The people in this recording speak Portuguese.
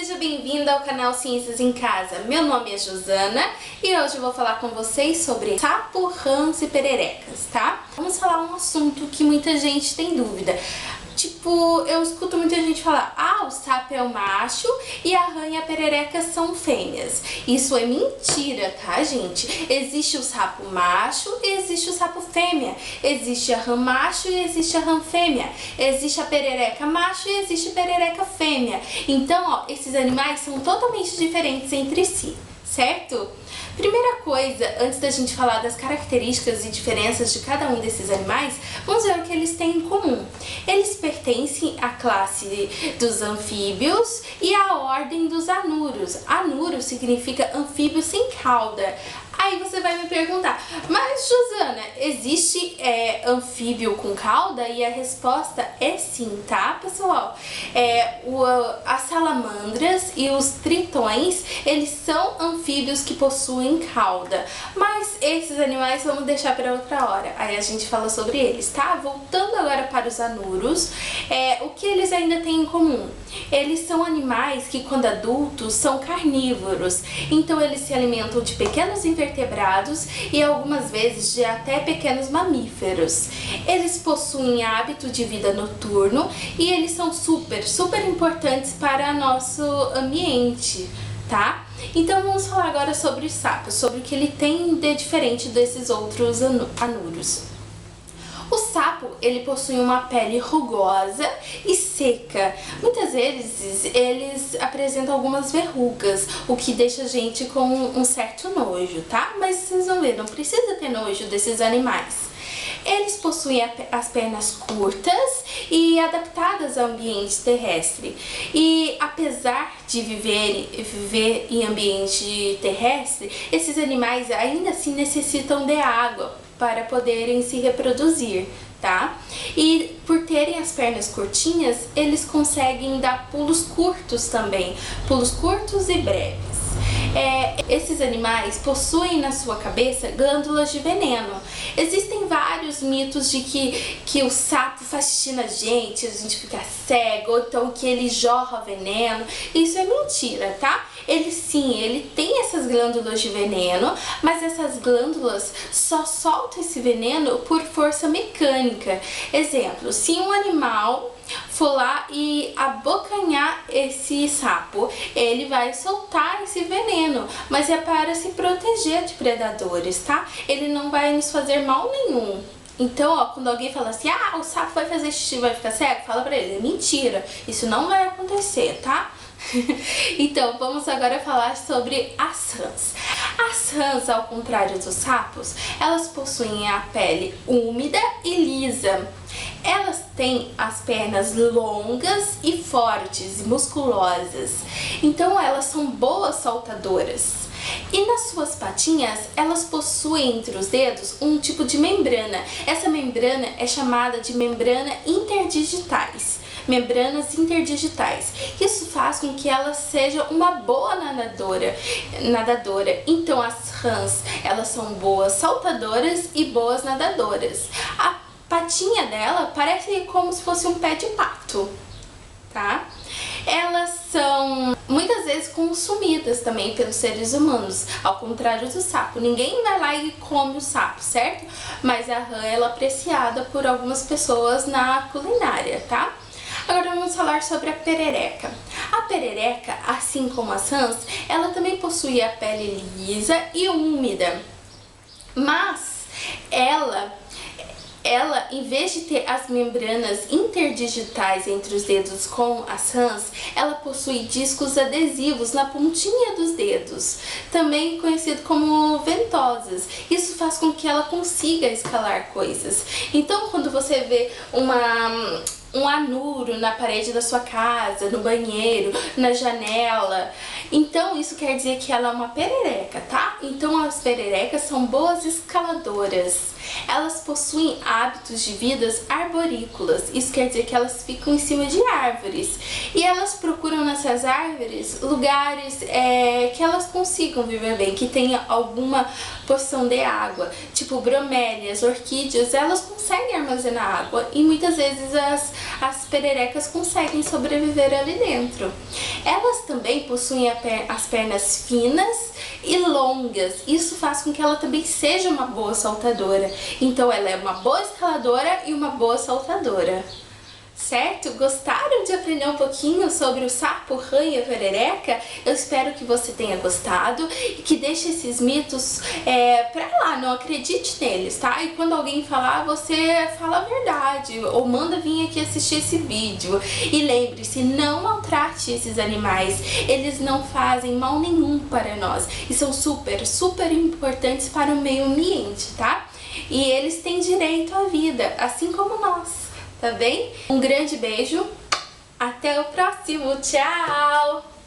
seja bem-vinda ao canal Ciências em Casa. Meu nome é Josana e hoje eu vou falar com vocês sobre sapo, rãs e pererecas, tá? Vamos falar um assunto que muita gente tem dúvida. Tipo, eu escuto muita gente falar, o sapo é o macho e a rã e a perereca são fêmeas. Isso é mentira, tá, gente? Existe o sapo macho e existe o sapo fêmea. Existe a rã macho e existe a rã fêmea. Existe a perereca macho e existe a perereca fêmea. Então, esses animais são totalmente diferentes entre si, certo? Primeira coisa, antes da gente falar das características e diferenças de cada um desses animais, vamos ver o que eles têm em comum. Eles pertencem à classe dos anfíbios e à ordem dos anuros. Anuro significa anfíbio sem cauda. Aí você vai me perguntar, mas Josana, existe anfíbio com cauda? E a resposta é sim, tá, pessoal? As salamandras e os tritões, eles são anfíbios que possuem cauda. Mas esses animais vamos deixar para outra hora, aí a gente fala sobre eles, tá? Voltando agora para os anuros, o que eles ainda têm em comum? Eles são animais que, quando adultos, são carnívoros. Então eles se alimentam de pequenos invertebrados e algumas vezes de até pequenos mamíferos. Eles possuem hábito de vida noturno e eles são super importantes para nosso ambiente, tá? Então vamos falar agora sobre os sapos, sobre o que ele tem de diferente desses outros anuros. O sapo, ele possui uma pele rugosa e seca. Muitas vezes eles apresentam algumas verrugas, o que deixa a gente com um certo nojo, tá? Mas vocês vão ver, não precisa ter nojo desses animais. Eles possuem as pernas curtas e adaptadas ao ambiente terrestre. E apesar de viver em ambiente terrestre, esses animais ainda assim necessitam de água para poderem se reproduzir, tá? E por terem as pernas curtinhas, eles conseguem dar pulos curtos também, pulos curtos e breves. Esses animais possuem na sua cabeça glândulas de veneno. Existem vários mitos de que o sapo faz xixi na gente, a gente fica cego, ou então que ele jorra veneno. Isso é mentira, tá? Ele tem essas glândulas de veneno, mas essas glândulas só soltam esse veneno por força mecânica. Exemplo, se um animal for lá e abocanhar esse sapo, ele vai soltar esse veneno, mas é para se proteger de predadores, tá? Ele não vai nos fazer mal nenhum. Então, quando alguém fala assim, o sapo vai fazer xixi e vai ficar cego, fala pra ele, é mentira, isso não vai acontecer, tá? Então, vamos agora falar sobre as rãs. As rãs, ao contrário dos sapos, elas possuem a pele úmida e lisa. Elas têm as pernas longas e fortes e musculosas. Então, elas são boas saltadoras. E nas suas patinhas, elas possuem entre os dedos um tipo de membrana. Essa membrana é chamada de membranas interdigitais. Isso faz com que ela seja uma boa nadadora. Então as rãs, elas são boas saltadoras e boas nadadoras. A patinha dela parece como se fosse um pé de pato, tá? Elas são muitas vezes consumidas também pelos seres humanos, ao contrário do sapo. Ninguém vai lá e come o sapo, certo? Mas a rã, ela é apreciada por algumas pessoas na culinária, tá? Agora vamos falar sobre a perereca. A perereca, assim como as rãs, ela também possui a pele lisa e úmida. Mas ela, em vez de ter as membranas interdigitais entre os dedos como as rãs, ela possui discos adesivos na pontinha dos dedos, também conhecido como ventosas. Isso faz com que ela consiga escalar coisas. Então, quando você vê um anuro na parede da sua casa, no banheiro, na janela, então isso quer dizer que ela é uma perereca, tá? Então as pererecas são boas escaladoras. Elas possuem hábitos de vidas arborícolas, isso quer dizer que elas ficam em cima de árvores. E elas procuram nessas árvores lugares que elas consigam viver bem, que tenha alguma porção de água. Tipo bromélias, orquídeas, elas conseguem armazenar água e muitas vezes as pererecas conseguem sobreviver ali dentro. Elas também possuem as pernas finas e longas. Isso faz com que ela também seja uma boa saltadora. Então ela é uma boa escaladora e uma boa saltadora. Certo? Gostaram de aprender um pouquinho sobre o sapo, rã e a perereca? Eu espero que você tenha gostado e que deixe esses mitos pra lá, não acredite neles, tá? E quando alguém falar, você fala a verdade ou manda vir aqui assistir esse vídeo. E lembre-se, não maltrate esses animais, eles não fazem mal nenhum para nós e são super, super importantes para o meio ambiente, tá? E eles têm direito à vida, assim como nós. Tá bem? Um grande beijo, até o próximo, tchau!